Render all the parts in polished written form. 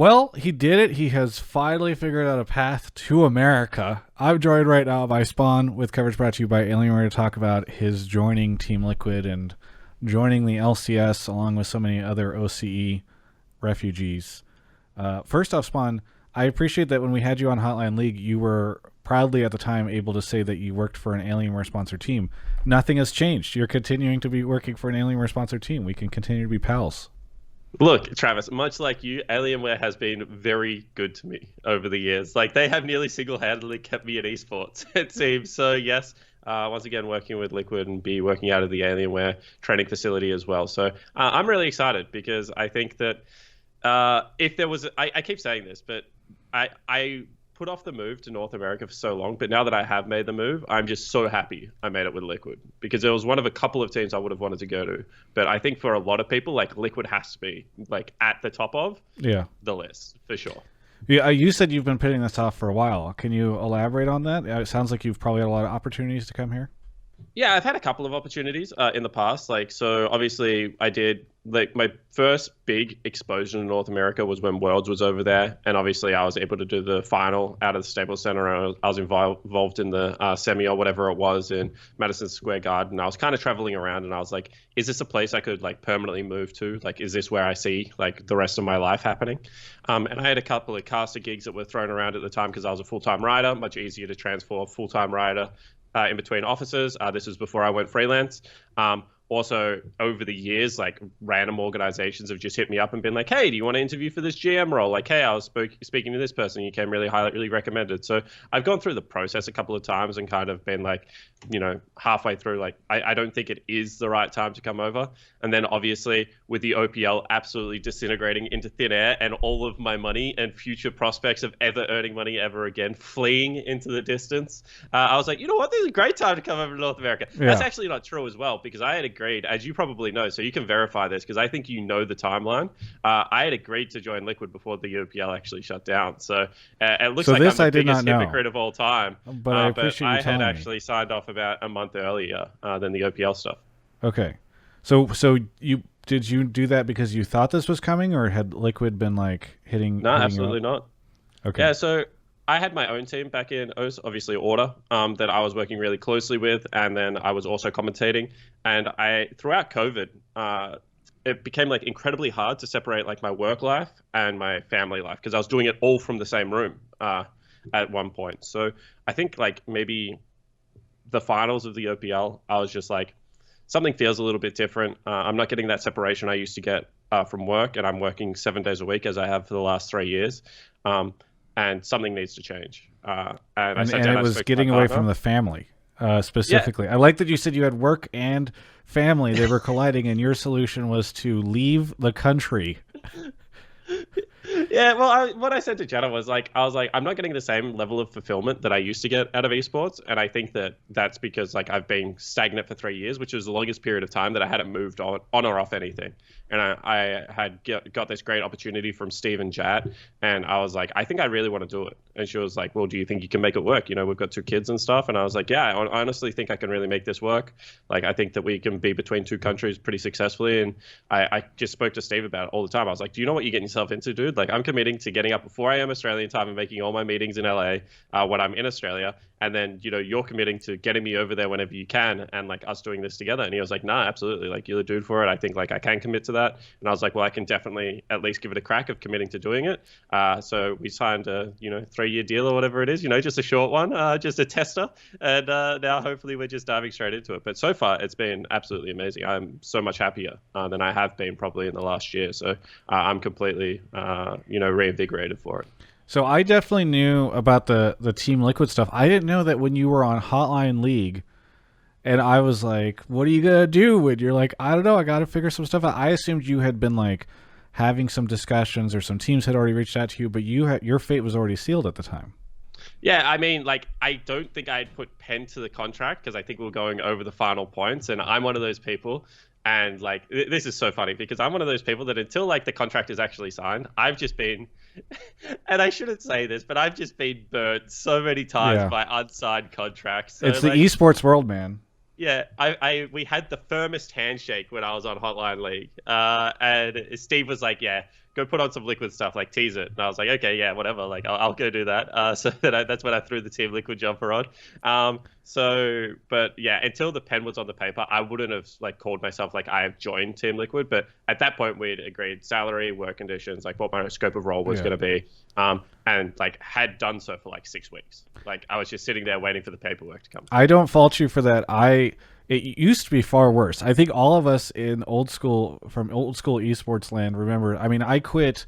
Well, he did it. He has finally figured out a path to America. I'm joined right now by Spawn with coverage brought to you by Alienware to talk about his joining Team Liquid and joining the LCS along with so many other OCE refugees. First off, Spawn, I appreciate that when we had you on Hotline League, you were proudly at the time able to say that you worked for an Alienware sponsored team. Nothing has changed. You're continuing to be working for an Alienware sponsored team. We can continue to be pals. Look, Travis, much like you, Alienware has been very good to me over the years. Like, they have nearly single-handedly kept me in esports, it seems. So, yes, once again, working with Liquid and be working out of the Alienware training facility as well. So, I'm really excited because I think that if there was... I keep saying this, but I put off the move to North America for so long, but now that I have made the move, I'm just so happy I made it with Liquid because it was one of a couple of teams I would have wanted to go to. But I think for a lot of people, like, Liquid has to be like at the top of the list for sure. Yeah, you said you've been putting this off for a while. Can you elaborate on that? It sounds like you've probably had a lot of opportunities to come here. Yeah, I've had a couple of opportunities in the past. Like, so obviously I did, like, my first big exposure to North America was when Worlds was over there. And obviously I was able to do the final out of the Staples Center. I was involved in the semi or whatever it was in Madison Square Garden. I was kind of traveling around and I was like, is this a place I could, like, permanently move to? Like, is this where I see, like, the rest of my life happening? And I had a couple of caster gigs that were thrown around at the time because I was a full-time writer, much easier to transfer full-time writer in between offices. This was before I went freelance. Also, over the years, like, random organizations have just hit me up and been like, hey, do you want to interview for this GM role? Like, hey, I was speaking to this person. You came really highly recommended. So I've gone through the process a couple of times and kind of been like, you know, halfway through, like, I don't think it is the right time to come over. And then obviously with the OPL absolutely disintegrating into thin air and all of my money and future prospects of ever earning money ever again fleeing into the distance, I was like, you know what, this is a great time to come over to North America. Yeah. That's actually not true as well, because I had agreed, as you probably know, so you can verify this because I think you know the timeline. I had agreed to join Liquid before the OPL actually shut down. So it looks like I'm the biggest hypocrite of all time. But I appreciate you telling me. I had actually signed off about a month earlier than the OPL stuff. Okay. So did you do that because you thought this was coming, or had Liquid been like hitting? No, absolutely not. Okay. Yeah, so I had my own team back in OS, obviously Order, that I was working really closely with, and then I was also commentating. And throughout COVID, it became like incredibly hard to separate like my work life and my family life because I was doing it all from the same room at one point. So I think like maybe the finals of the OPL, I was just like, something feels a little bit different. I'm not getting that separation I used to get from work, and I'm working 7 days a week as I have for the last 3 years. And something needs to change. And it was getting away from the family specifically. Yeah. I like that you said you had work and family. They were colliding, and your solution was to leave the country. Yeah, well, what I said to Jenna was like, I was like, I'm not getting the same level of fulfillment that I used to get out of esports, and I think that that's because like I've been stagnant for 3 years, which was the longest period of time that I hadn't moved on or off anything. And I had got this great opportunity from Steve and Jat, and I was like, I think I really want to do it. And she was like, well, do you think you can make it work? You know, we've got 2 kids and stuff. And I was like, yeah, I honestly think I can really make this work. Like, I think that we can be between 2 countries pretty successfully. And I just spoke to Steve about it all the time. I was like, do you know what you're getting yourself into, dude? Like, I'm committing to getting up before I am Australian time and making all my meetings in LA when I'm in Australia. And then, you know, you're committing to getting me over there whenever you can, and like us doing this together. And he was like, nah, absolutely. Like, you're the dude for it. I think like I can commit to that. And I was like, well, I can definitely at least give it a crack of committing to doing it. So we signed a, 3-year deal or whatever it is, just a short one, just a tester. And now hopefully we're just diving straight into it. But so far it's been absolutely amazing. I'm so much happier than I have been probably in the last year. So I'm completely, reinvigorated for it. So I definitely knew about the Team Liquid stuff. I didn't know that when you were on Hotline League, and I was like, what are you going to do? And you're like, I don't know, I got to figure some stuff out. I assumed you had been like having some discussions or some teams had already reached out to you, but your fate was already sealed at the time. Yeah, I mean, like, I don't think I'd put pen to the contract because I think we were going over the final points, and I'm one of those people. And like, this is so funny because I'm one of those people that until like the contract is actually signed, I've just been, and I shouldn't say this, but I've just been burnt so many times by unsigned contracts. So, it's the esports world, man. Yeah, we had the firmest handshake when I was on Hotline League, and Steve was like, yeah, go put on some Liquid stuff, like tease it. And I was like, okay, yeah, whatever, like I'll go do that. So that's when I threw the Team Liquid jumper on. But yeah, until the pen was on the paper, I wouldn't have like called myself like I have joined Team Liquid. But at that point, we'd agreed salary, work conditions, like what my scope of role was going to be, and like had done so for like 6 weeks. Like I was just sitting there waiting for the paperwork to come. I don't fault you for that. It used to be far worse. I think all of us in old school esports land remember. I mean, I quit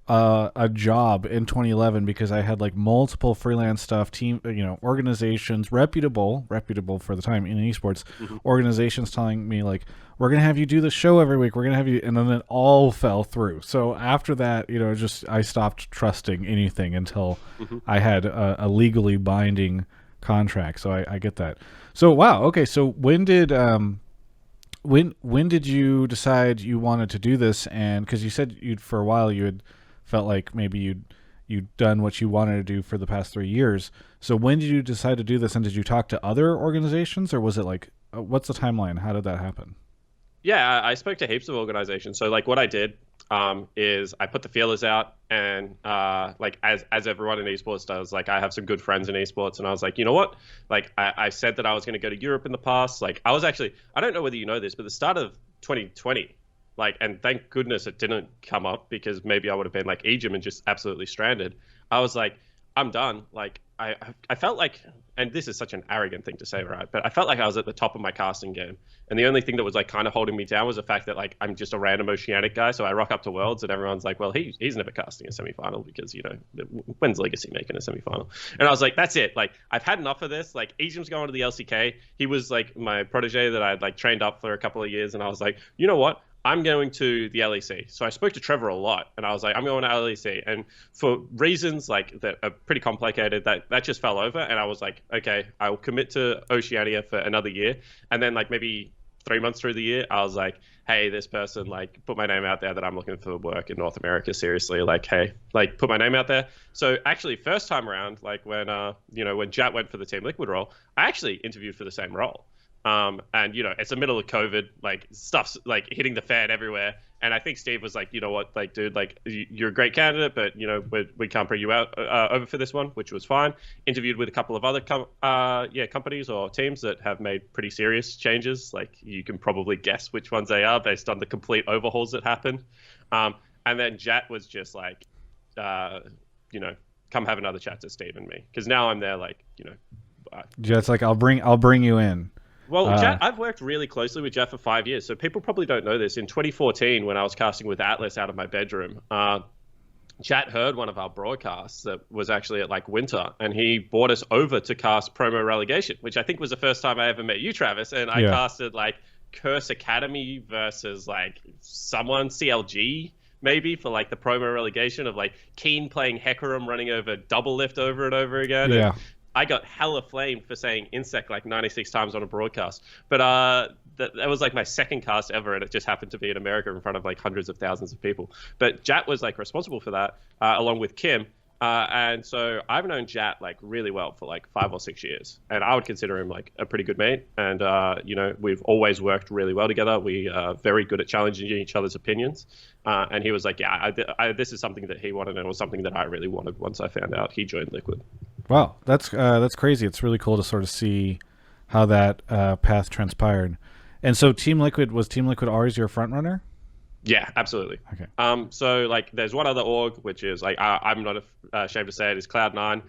a job in 2011 because I had like multiple freelance stuff, organizations, reputable for the time in esports, organizations telling me like, we're going to have you do the show every week. We're going to have you. And then it all fell through. So after that, I stopped trusting anything until I had a legally binding contract. So I get that. So, wow. Okay. So when did you decide you wanted to do this? And cause you said for a while you had felt like maybe you'd done what you wanted to do for the past 3 years. So when did you decide to do this? And did you talk to other organizations, or was it like, what's the timeline? How did that happen? Yeah, I spoke to heaps of organizations. So like what I did is I put the feelers out, and like as everyone in esports does, like I have some good friends in esports, and I was like, you know what? Like I said that I was going to go to Europe in the past. Like I was actually, I don't know whether you know this, but the start of 2020, like, and thank goodness it didn't come up, because maybe I would have been like Egypt and just absolutely stranded. I was like, I'm done. Like I felt like, and this is such an arrogant thing to say, right? But I felt like I was at the top of my casting game. And the only thing that was like kind of holding me down was the fact that like I'm just a random Oceanic guy. So I rock up to Worlds and everyone's like, well, he's never casting a semifinal because, when's Legacy making a semifinal? And I was like, that's it. Like I've had enough of this. Like Egypt's going to the LCK. He was like my protege that I'd like trained up for a couple of years. And I was like, you know what? I'm going to the LEC. So I spoke to Trevor a lot, and I was like, I'm going to LEC. And for reasons like that are pretty complicated, that just fell over. And I was like, okay, I'll commit to Oceania for another year. And then like maybe 3 months through the year, I was like, hey, this person like put my name out there that I'm looking for work in North America. Seriously, like, hey, like put my name out there. So actually first time around, like when Jat went for the Team Liquid role, I actually interviewed for the same role. And it's the middle of COVID, like stuff's like hitting the fan everywhere. And I think Steve was like, you know what, like, dude, like you're a great candidate, but we can't bring you out over for this one, which was fine. Interviewed with a couple of other companies or teams that have made pretty serious changes. Like you can probably guess which ones they are based on the complete overhauls that happened. And then Jat was just like, come have another chat to Steve and me, because now I'm there, like, Jat's like, I'll bring you in. Well, Jat, I've worked really closely with Jat for 5 years, so people probably don't know this. In 2014, when I was casting with Atlas out of my bedroom, Jat heard one of our broadcasts that was actually at like Winter, and he brought us over to cast Promo Relegation, which I think was the first time I ever met you, Travis. And I casted like Curse Academy versus like someone, CLG, maybe, for like the promo relegation of like Keen playing Hecarim running over double lift over and over again. Yeah. And I got hella flamed for saying insect like 96 times on a broadcast. But that was like my second cast ever, and it just happened to be in America in front of like hundreds of thousands of people. But Jat was like responsible for that, along with Kim. And so I've known Jat like really well for like 5 or 6 years, and I would consider him like a pretty good mate. And we've always worked really well together. We are very good at challenging each other's opinions. And he was like, yeah, this is something that he wanted, and it was something that I really wanted once I found out he joined Liquid. Wow, that's crazy. It's really cool to sort of see how that path transpired. And so was Team Liquid always your front runner? Yeah, absolutely. Okay. So like, there's one other org, which is like, I'm not ashamed to say it, is Cloud9.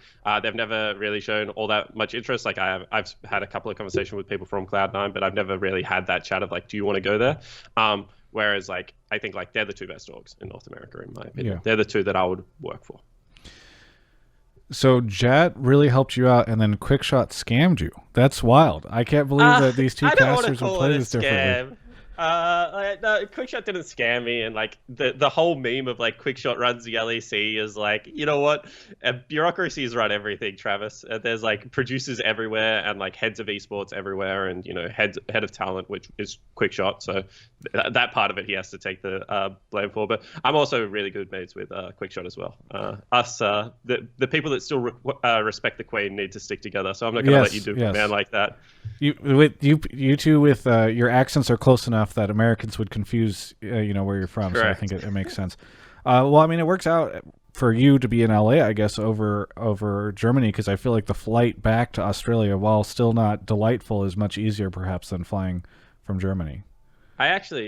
They've never really shown all that much interest. Like I've had a couple of conversations with people from Cloud9, but I've never really had that chat of like, do you want to go there? Whereas like, I think like they're the two best orgs in North America, in my opinion. Yeah. They're the two that I would work for. So Jat really helped you out, and then Quickshot scammed you. That's wild. I can't believe that these two casters would play this differently. No, Quickshot didn't scam me, and like the whole meme of like Quickshot runs the LEC is like, you know what, bureaucracies run everything, Travis. There's like producers everywhere, and like heads of esports everywhere, and head of talent, which is Quickshot. So that part of it he has to take the blame for. But I'm also really good mates with Quickshot as well. The people that still respect the Queen need to stick together. So I'm not gonna let you do a man like that. You two with your accents are close enough that Americans would confuse where you're from. Correct. So I think it makes sense. Well, I mean, it works out for you to be in LA, I guess, over Germany, because I feel like the flight back to Australia, while still not delightful, is much easier perhaps than flying from Germany.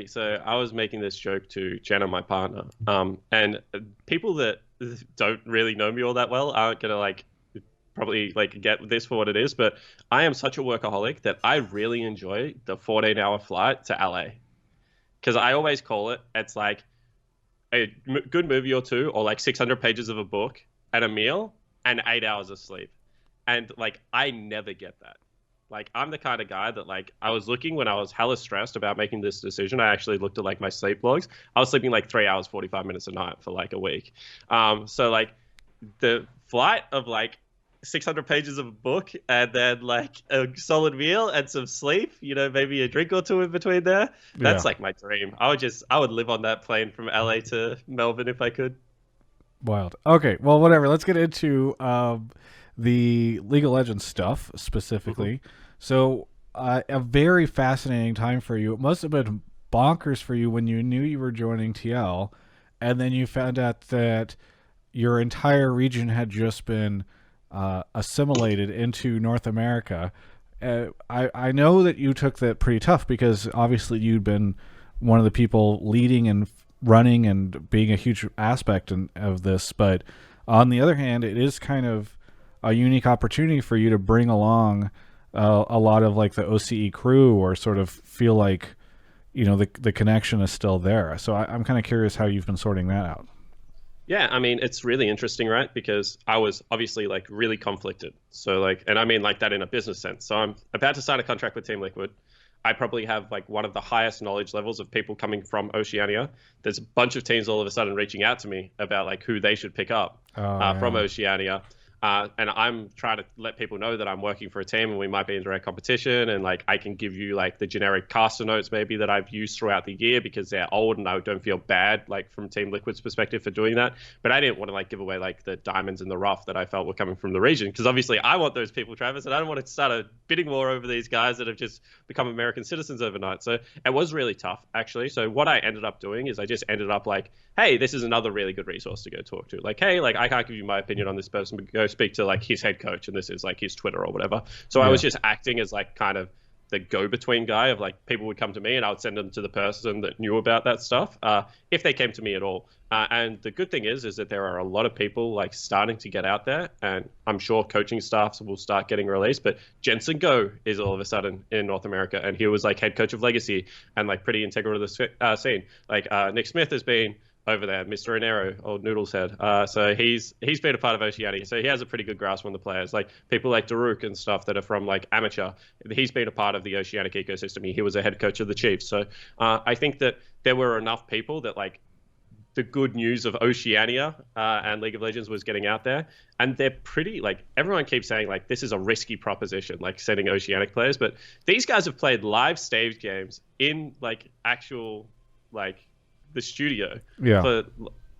So I was making this joke to Jenna, my partner, and people that don't really know me all that well aren't gonna like probably like get this for what it is, but I am such a workaholic that I really enjoy the 14-hour flight to LA because I always call it. It's like good movie or two, or like 600 pages of a book and a meal and 8 hours of sleep, and like I never get that. Like I'm the kind of guy that like I was looking when I was hella stressed about making this decision. I actually looked at like my sleep logs. I was sleeping like 3 hours 45 minutes a night for like a week. So like the flight of like 600 pages of a book and then like a solid meal and some sleep, maybe a drink or two in between there. Yeah. That's like my dream. I would live on that plane from LA to Melbourne if I could. Wild. Okay, well, whatever. Let's get into the League of Legends stuff specifically. So, a very fascinating time for you. It must have been bonkers for you when you knew you were joining TL, and then you found out that your entire region had just been assimilated into North America. I know that you took that pretty tough because obviously you'd been one of the people leading and running and being a huge aspect of this, but on the other hand, it is kind of a unique opportunity for you to bring along a lot of like the OCE crew, or sort of feel like the connection is still there. So I'm kind of curious how you've been sorting that out. Yeah, I mean, it's really interesting, right? Because I was obviously like really conflicted. So like, and I mean like that in a business sense. So I'm about to sign a contract with Team Liquid. I probably have like one of the highest knowledge levels of people coming from Oceania. There's a bunch of teams all of a sudden reaching out to me about like who they should pick up from Oceania. And I'm trying to let people know that I'm working for a team and we might be in direct competition. And like, I can give you like the generic caster notes maybe that I've used throughout the year because they're old and I don't feel bad like from Team Liquid's perspective for doing that. But I didn't want to like give away like the diamonds in the rough that I felt were coming from the region. Because obviously I want those people, Travis, and I don't want to start a bidding war over these guys that have just become American citizens overnight. So it was really tough actually. So what I ended up doing is I just ended up like, hey, this is another really good resource to go talk to. Like, hey, like I can't give you my opinion on this person, but go speak to like his head coach, and this is like his Twitter or whatever. So I was just acting as like kind of the go-between guy of like people would come to me and I would send them to the person that knew about that stuff if they came to me at all. And the good thing is that there are a lot of people like starting to get out there, and I'm sure coaching staffs will start getting released. But Jensen Go is all of a sudden in North America, and he was like head coach of Legacy and like pretty integral to the scene. Like Nick Smith has been over there, Mr. Enero, or Noodle's head. So he's been a part of Oceania. So he has a pretty good grasp on the players. Like people like Daruk and stuff that are from like amateur. He's been a part of the Oceanic ecosystem. He was a head coach of the Chiefs. So I think that there were enough people that like the good news of Oceania and League of Legends was getting out there. And they're pretty, like, everyone keeps saying, like, this is a risky proposition, like, sending Oceanic players. But these guys have played live stage games in, like, actual, like, the studio for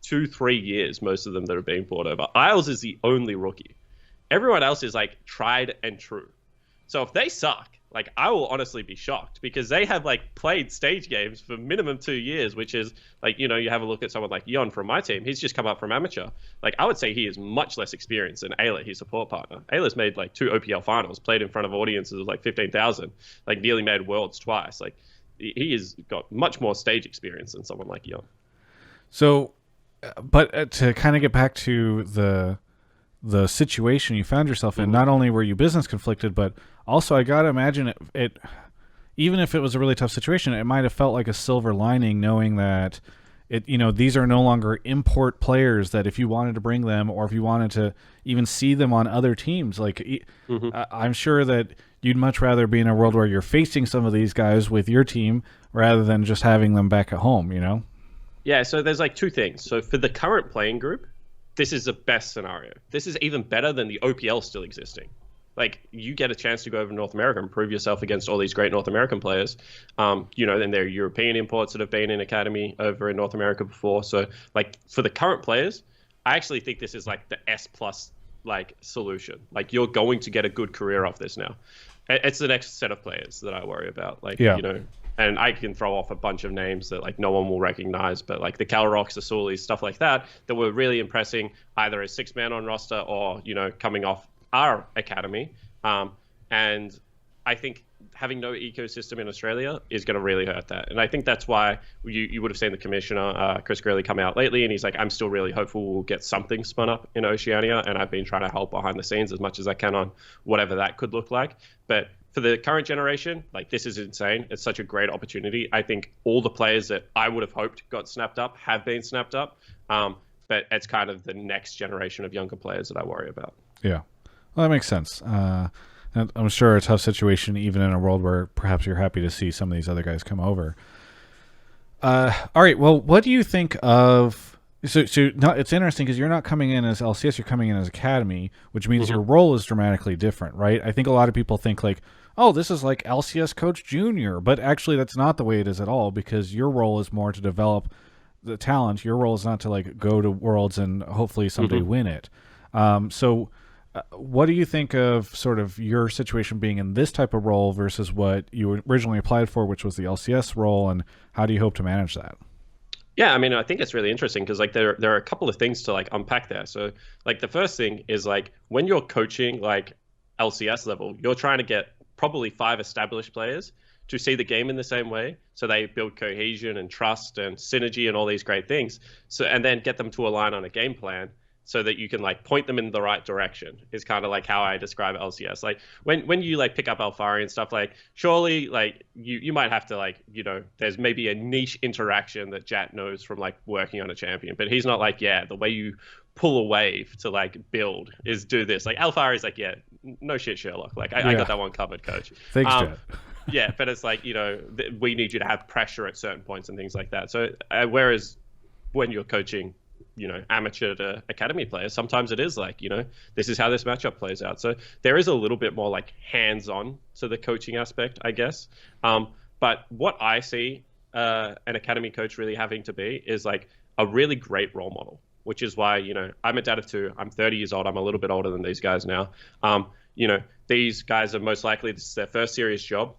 2-3 years, most of them that are being brought over. Isles is the only rookie. Everyone else is like tried and true. So if they suck, like I will honestly be shocked because they have like played stage games for minimum 2 years, which is like, you have a look at someone like Yon from my team. He's just come up from amateur. Like I would say he is much less experienced than Ayla, his support partner. Ayla's made like 2 OPL finals, played in front of audiences of like 15,000, like nearly made worlds twice. Like he has got much more stage experience than someone like Yon. So, but to kind of get back to the situation you found yourself in, not only were you business conflicted, but also I gotta imagine it even if it was a really tough situation, it might have felt like a silver lining knowing that these are no longer import players that if you wanted to bring them or if you wanted to even see them on other teams, like I'm sure that you'd much rather be in a world where you're facing some of these guys with your team rather than just having them back at home, Yeah, so there's like 2 things. So for the current playing group, this is the best scenario. This is even better than the OPL still existing. Like you get a chance to go over to North America and prove yourself against all these great North American players. And there are European imports that have been in academy over in North America before. So like for the current players, I actually think this is like the S+ like solution. Like you're going to get a good career off this now. It's the next set of players that I worry about. Like, and I can throw off a bunch of names that like no one will recognize, but like the Calrocks, the Sulis, stuff like that, that were really impressing either as 6-man on roster or, coming off our academy. And I think having no ecosystem in Australia is going to really hurt that. And I think that's why you would have seen the commissioner, Chris Greeley, come out lately, and he's like, I'm still really hopeful we'll get something spun up in Oceania, and I've been trying to help behind the scenes as much as I can on whatever that could look like. But for the current generation, like, this is insane. It's such a great opportunity. I think all the players that I would have hoped got snapped up have been snapped up. But it's kind of the next generation of younger players that I worry about. Yeah, well, that makes sense. And I'm sure a tough situation, even in a world where perhaps you're happy to see some of these other guys come over. All right, well, what do you think of... So it's interesting because you're not coming in as LCS, you're coming in as Academy, which means your role is dramatically different, right? I think a lot of people think like, oh, this is like LCS Coach Junior, but actually that's not the way it is at all, because your role is more to develop the talent. Your role is not to like go to Worlds and hopefully someday win it. What do you think of sort of your situation being in this type of role versus what you originally applied for, which was the LCS role, and how do you hope to manage that? Yeah, I mean, I think it's really interesting because like there are a couple of things to like unpack there. So like the first thing is like when you're coaching like LCS level, you're trying to get probably 5 established players to see the game in the same way, so they build cohesion and trust and synergy and all these great things. So and then get them to align on a game plan, so that you can like point them in the right direction, is kind of like how I describe LCS. Like when you like pick up Alfari and stuff, like surely like you might have to like, there's maybe a niche interaction that Jat knows from like working on a champion, but he's not like, yeah, the way you pull a wave to like build is do this. Like Alfari's like, yeah, no shit, Sherlock. Like I got that one covered, coach. Thanks, Jat. Yeah, but it's like, we need you to have pressure at certain points and things like that. So whereas when you're coaching, amateur to academy players, sometimes it is like, this is how this matchup plays out. So there is a little bit more like hands-on to the coaching aspect, I guess. But what I see an academy coach really having to be is like a really great role model, which is why, I'm a dad of 2. I'm 30 years old. I'm a little bit older than these guys now. These guys are most likely, this is their first serious job.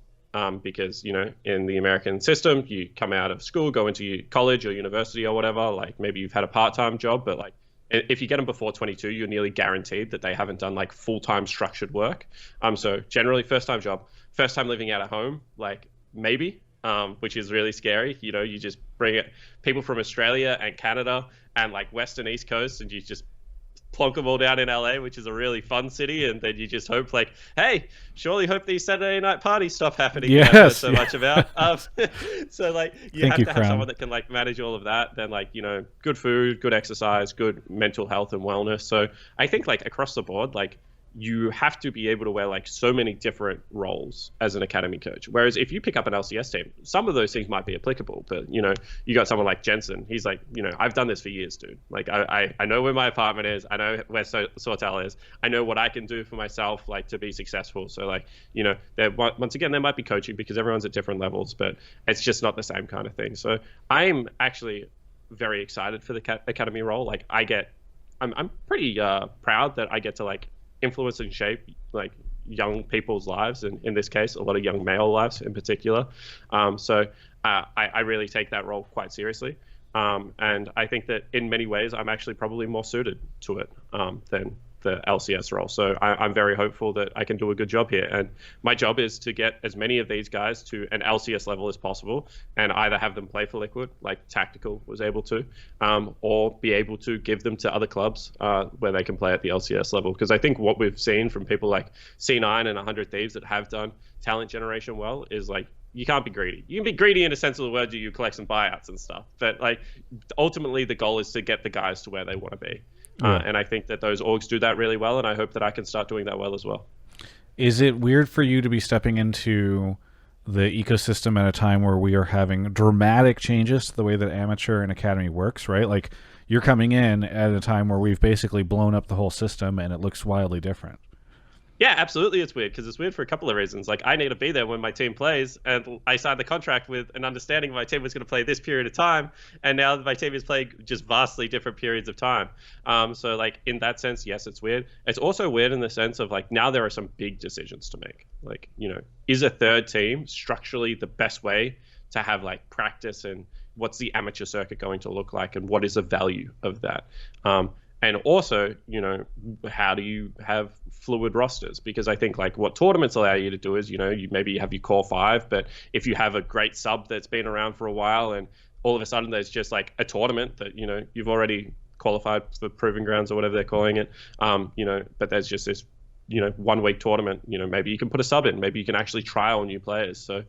Because, in the American system, you come out of school, go into college or university or whatever, like maybe you've had a part-time job, but like if you get them before 22, you're nearly guaranteed that they haven't done like full-time structured work. So generally first time job, first time living out of home, like maybe, which is really scary. You just bring it, people from Australia and Canada and like West and East Coast, and you just plonk them all down in LA, which is a really fun city, and then you just hope like, hey, surely hope these Saturday night parties stop happening. Yes, so much about. So like you have to have someone that can like manage all of that. Then like good food, good exercise, good mental health and wellness. So I think like across the board, like you have to be able to wear like so many different roles as an academy coach. Whereas if you pick up an LCS team, some of those things might be applicable, but you got someone like Jensen. He's like, I've done this for years, dude. Like I know where my apartment is. I know where Sortel is. I know what I can do for myself, like to be successful. So like, once again, there might be coaching because everyone's at different levels, but it's just not the same kind of thing. So I'm actually very excited for the academy role. Like I'm pretty proud that I get to like influence and shape like young people's lives, and in this case a lot of young male lives in particular. So I really take that role quite seriously, and I think that in many ways I'm actually probably more suited to it than the LCS role. So I'm very hopeful that I can do a good job here, and my job is to get as many of these guys to an LCS level as possible, and either have them play for Liquid like Tactical was able to, or be able to give them to other clubs where they can play at the LCS level. Because I think what we've seen from people like C9 and 100 Thieves that have done talent generation well is like, you can't be greedy. You can be greedy in a sense of the word, you collect some buyouts and stuff, but like ultimately the goal is to get the guys to where they want to be. And I think that those orgs do that really well, and I hope that I can start doing that well as well. Is it weird for you to be stepping into the ecosystem at a time where we are having dramatic changes to the way that amateur and academy works, right? Like you're coming in at a time where we've basically blown up the whole system and it looks wildly different. Yeah, absolutely. It's weird because it's weird for a couple of reasons. Like, I need to be there when my team plays, and I signed the contract with an understanding my team was going to play this period of time, and now my team is playing just vastly different periods of time. So like in that sense, yes, it's weird. It's also weird in the sense of like now there are some big decisions to make. Like, is a third team structurally the best way to have like practice, and what's the amateur circuit going to look like, and what is the value of that? And also, how do you have fluid rosters? Because I think like what tournaments allow you to do is, you maybe have your core five, but if you have a great sub that's been around for a while, and all of a sudden there's just like a tournament that, you've already qualified for proving grounds or whatever they're calling it, but there's just this 1 week tournament, maybe you can put a sub in, maybe you can actually trial new players. So,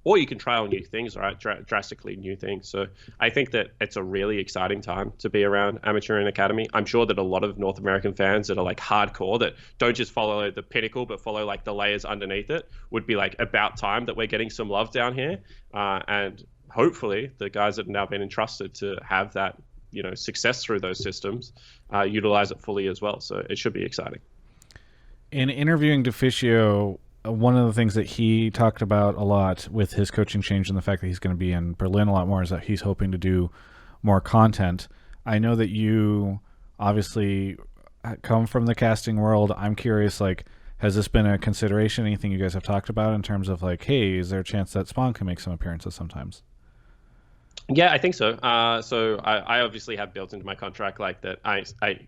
or you can trial new things, right? Drastically new things. So I think that it's a really exciting time to be around amateur and academy. I'm sure that a lot of North American fans that are like hardcore, that don't just follow the pinnacle, but follow like the layers underneath it, would be like about time that we're getting some love down here. And hopefully the guys that have now been entrusted to have that, success through those systems, utilize it fully as well. So it should be exciting. In interviewing DeFicio, one of the things that he talked about a lot with his coaching change and the fact that he's going to be in Berlin a lot more is that he's hoping to do more content. I know that you obviously come from the casting world. I'm curious, like, has this been a consideration, anything you guys have talked about in terms of like, hey, is there a chance that Spawn can make some appearances sometimes? Yeah, I think so. So I obviously have built into my contract like that.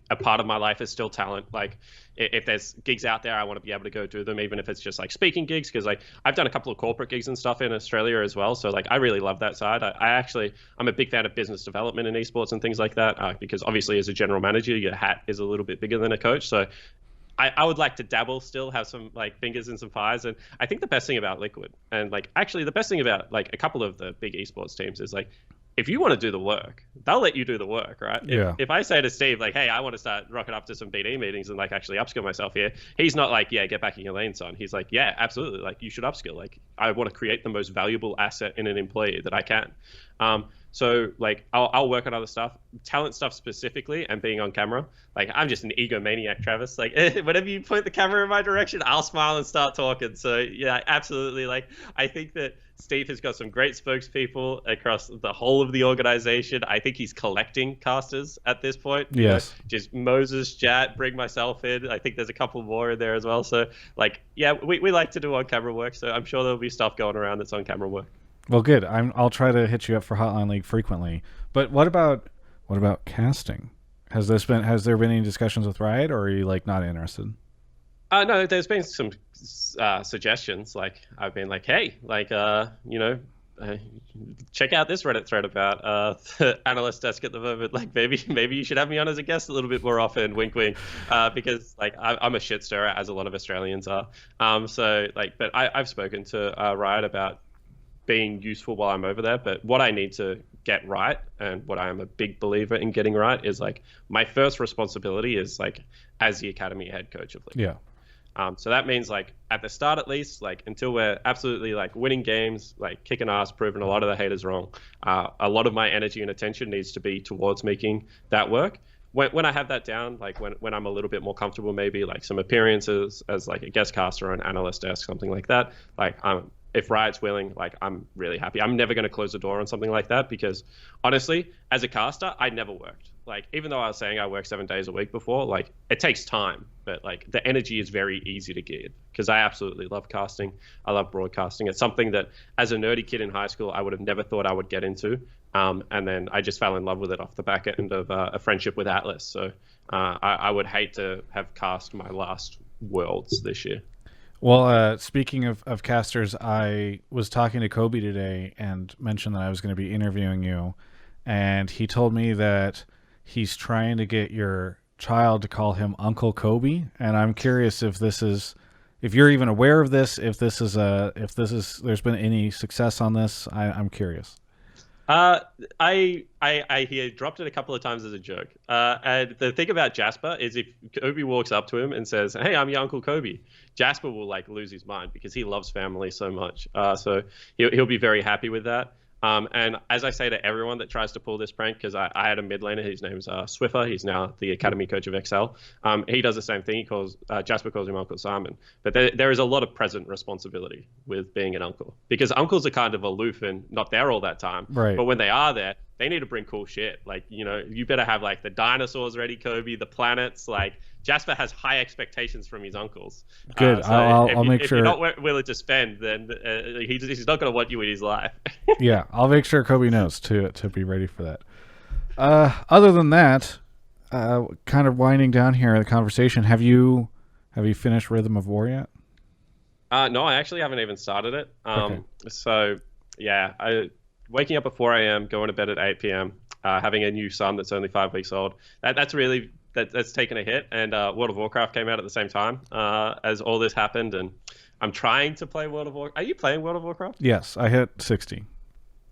A part of my life is still talent. Like if there's gigs out there, I want to be able to go do them, even if it's just like speaking gigs. Because like I've done a couple of corporate gigs and stuff in Australia as well. So like I really love that side. I'm a big fan of business development in esports and things like that. Because obviously as a general manager, your hat is a little bit bigger than a coach. So I would like to dabble still, have some like fingers in some pies. And I think the best thing about Liquid, and like actually the best thing about like a couple of the big esports teams, is like if you want to do the work, they'll let you do the work, right? Yeah. If I say to Steve, like, hey, I want to start rocking up to some BD meetings and like actually upskill myself here, he's not like, yeah, get back in your lane, son. He's like, yeah, absolutely. Like you should upskill. Like I want to create the most valuable asset in an employee that I can. So like I'll work on other stuff, talent stuff specifically, and being on camera. Like I'm just an egomaniac, Travis. Like whenever you point the camera in my direction, I'll smile and start talking. So yeah, absolutely. Like I think that Steve has got some great spokespeople across the whole of the organization. I think he's collecting casters at this point. Yes. Just Moses, Jat, bring myself in. I think there's a couple more in there as well. So like, yeah, we like to do on camera work. So I'm sure there'll be stuff going around that's on camera work. Well, good. I'll try to hit you up for Hotline League frequently. But what about casting? Has there been any discussions with Riot, or are you like not interested? No, there's been some suggestions. Like I've been like, hey, like check out this Reddit thread about the analyst desk at the moment. Like maybe you should have me on as a guest a little bit more often. Wink, wink. Because like I'm a shit stirrer, as a lot of Australians are. So like, but I've spoken to Riot about being useful while I'm over there. But what I need to get right, and what I am a big believer in getting right, is like my first responsibility is like as the academy head coach of League. Yeah. So that means like at the start, at least, like until we're absolutely like winning games, like kicking ass, proving a lot of the haters wrong, a lot of my energy and attention needs to be towards making that work. When I have that down, like when I'm a little bit more comfortable, maybe like some appearances as like a guest caster or an analyst desk, something like that, like if Riot's willing, like I'm really happy. I'm never going to close the door on something like that, because honestly, as a caster, I never worked. Like even though I was saying I work 7 days a week before, like it takes time, but like the energy is very easy to give, because I absolutely love casting. I love broadcasting. It's something that as a nerdy kid in high school, I would have never thought I would get into. And then I just fell in love with it off the back end of a friendship with Atlas. So I would hate to have cast my last Worlds this year. Well, speaking of casters, I was talking to Kobe today and mentioned that I was going to be interviewing you. And he told me that he's trying to get your child to call him Uncle Kobe. And I'm curious if you're even aware of this, if there's been any success on this. I'm curious. I hear dropped it a couple of times as a joke. And the thing about Jasper is if Kobe walks up to him and says, "Hey, I'm your Uncle Kobe," Jasper will like lose his mind, because he loves family so much. So he'll be very happy with that. And as I say to everyone that tries to pull this prank, because I had a mid laner, his name's Swiffer. He's now the academy coach of XL. He does the same thing. He calls Jasper calls him Uncle Simon. But there is a lot of present responsibility with being an uncle, because uncles are kind of aloof and not there all that time. Right. But when they are there, they need to bring cool shit. Like, you better have like the dinosaurs ready, Kobe, the planets. Like, Jasper has high expectations from his uncles. Good. So I'll make sure. If you're not willing to spend, then he's not going to want you in his life. Yeah, I'll make sure Kobe knows to be ready for that. Other than that, kind of winding down here the conversation. Have you finished Rhythm of War yet? No, I actually haven't even started it. Okay. So yeah, waking up at 4 a.m., going to bed at 8 p.m., having a new son that's only 5 weeks old. That's taken a hit. And World of Warcraft came out at the same time as all this happened. And I'm trying to play World of Warcraft. Are you playing World of Warcraft? Yes, I hit 60.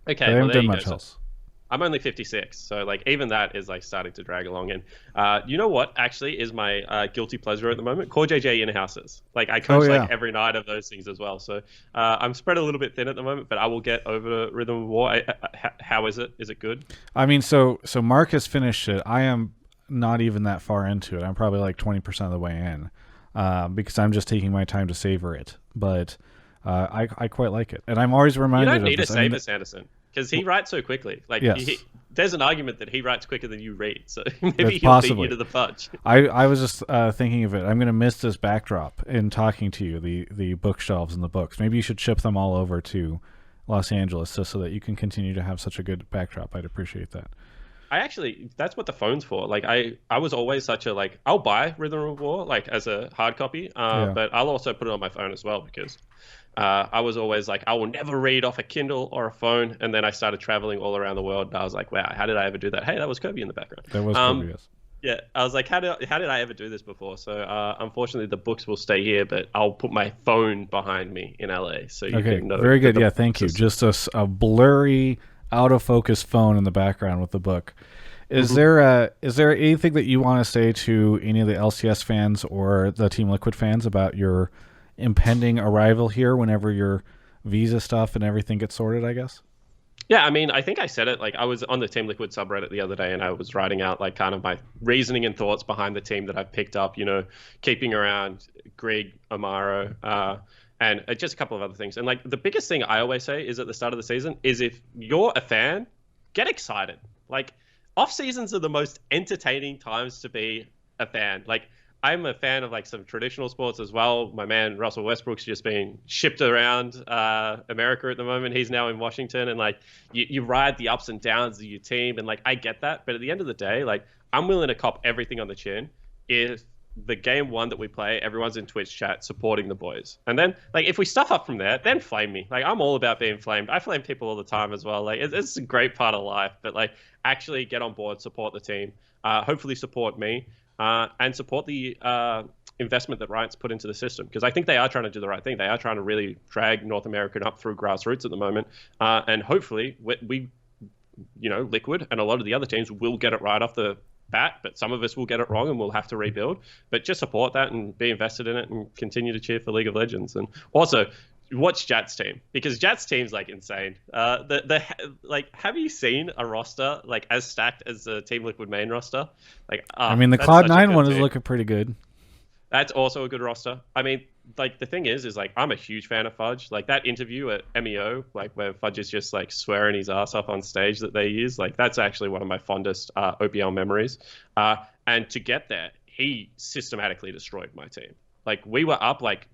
Okay, I haven't done much else. So I'm only 56, so like even that is like starting to drag along. And you know what actually is my guilty pleasure at the moment? Core JJ in-houses. Like I coach like every night of those things as well. So I'm spread a little bit thin at the moment, but I will get over Rhythm of War. How is it? Is it good? I mean, so Mark has finished it. I am not even that far into it. I'm probably like 20% of the way in because I'm just taking my time to savor it. But I quite like it, and I'm always reminded. You don't need of this. to savor Sanderson. Because he writes so quickly. Like, yes. There's an argument that he writes quicker than you read. So maybe he'll beat you to the punch. I was just thinking of it. I'm going to miss this backdrop in talking to you, the bookshelves and the books. Maybe you should ship them all over to Los Angeles so that you can continue to have such a good backdrop. I'd appreciate that. That's what the phone's for. Like, I was always such a, like, I'll buy Rhythm of War, like, as a hard copy. But I'll also put it on my phone as well because... I was always like, I will never read off a Kindle or a phone. And then I started traveling all around the world. And I was like, wow, how did I ever do that? Hey, that was Kobe in the background. That was Kobe, yes. Yeah, I was like, how did I ever do this before? So unfortunately, the books will stay here, but I'll put my phone behind me in LA. So you can know. Very good. Yeah, thank you. Just a blurry, out of focus phone in the background with the book. Is there anything that you want to say to any of the LCS fans or the Team Liquid fans about your impending arrival here whenever your visa stuff and everything gets sorted, I guess? Yeah, I mean, I think I said it. Like, I was on the Team Liquid subreddit the other day, and I was writing out like kind of my reasoning and thoughts behind the team that I've picked up. Keeping around Greg, Amaro, and just a couple of other things. And like the biggest thing I always say is at the start of the season is if you're a fan, get excited. Like, off seasons are the most entertaining times to be a fan. Like, I'm a fan of like some traditional sports as well. My man Russell Westbrook's just being shipped around America at the moment. He's now in Washington, and like you ride the ups and downs of your team, and like I get that. But at the end of the day, like I'm willing to cop everything on the chin if the game one that we play, everyone's in Twitch chat supporting the boys. And then like if we stuff up from there, then flame me. Like I'm all about being flamed. I flame people all the time as well. Like it's a great part of life. But like actually get on board, support the team, hopefully support me. And support the investment that Riot's put into the system, because I think they are trying to do the right thing. They are trying to really drag North America up through grassroots at the moment, and hopefully we Liquid and a lot of the other teams will get it right off the bat, but some of us will get it wrong and we'll have to rebuild. But just support that and be invested in it and continue to cheer for League of Legends. And also watch Jat's team, because Jat's team's like insane. Have you seen a roster like as stacked as the Team Liquid main roster? Like, I mean, the Cloud9 one is looking pretty good. That's also a good roster. I mean, like the thing is like I'm a huge fan of Fudge. Like that interview at MEO, like where Fudge is just like swearing his ass off on stage that they use. Like that's actually one of my fondest OPL memories. And to get there, he systematically destroyed my team. Like we were up like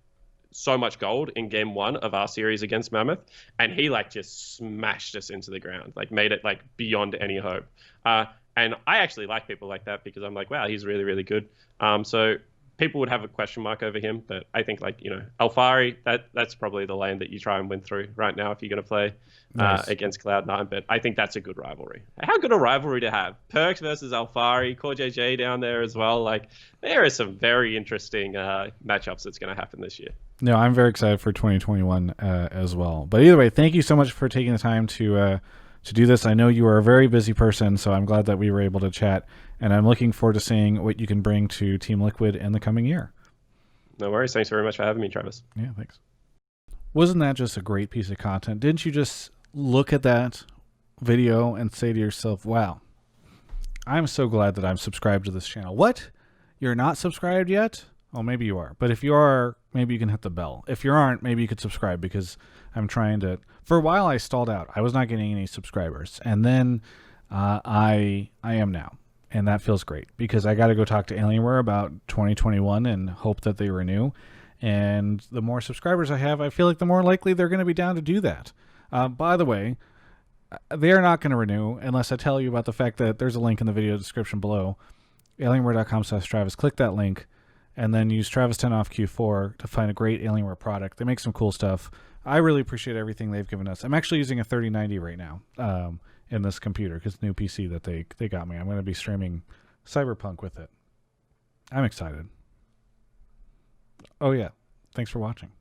so much gold in game one of our series against Mammoth, and he like just smashed us into the ground, like made it like beyond any hope. And I actually like people like that because I'm like, wow, he's really, really good. So people would have a question mark over him, but I think like, Alfari, that's probably the lane that you try and win through right now if you're going to play against Cloud9. But I think that's a good rivalry. How good a rivalry to have. Perks versus Alfari, Core JJ down there as well. Like there are some very interesting matchups that's going to happen this year. No, I'm very excited for 2021 as well. But either way, thank you so much for taking the time to do this. I know you are a very busy person, so I'm glad that we were able to chat, and I'm looking forward to seeing what you can bring to Team Liquid in the coming year. No worries. Thanks very much for having me, Travis. Yeah, thanks. Wasn't that just a great piece of content? Didn't you just look at that video and say to yourself, wow, I'm so glad that I'm subscribed to this channel. What? You're not subscribed yet? Well, maybe you are. But if you are, maybe you can hit the bell. If you aren't, maybe you could subscribe, because I'm trying to... For a while, I stalled out. I was not getting any subscribers. And then I am now. And that feels great, because I got to go talk to Alienware about 2021 and hope that they renew. And the more subscribers I have, I feel like the more likely they're going to be down to do that. By the way, they are not going to renew unless I tell you about the fact that there's a link in the video description below, alienware.com/Travis. Click that link and then use Travis 10 off Q4 to find a great Alienware product. They make some cool stuff. I really appreciate everything they've given us. I'm actually using a 3090 right now in this computer, because the new PC that they got me. I'm going to be streaming Cyberpunk with it. I'm excited. Oh, yeah. Thanks for watching.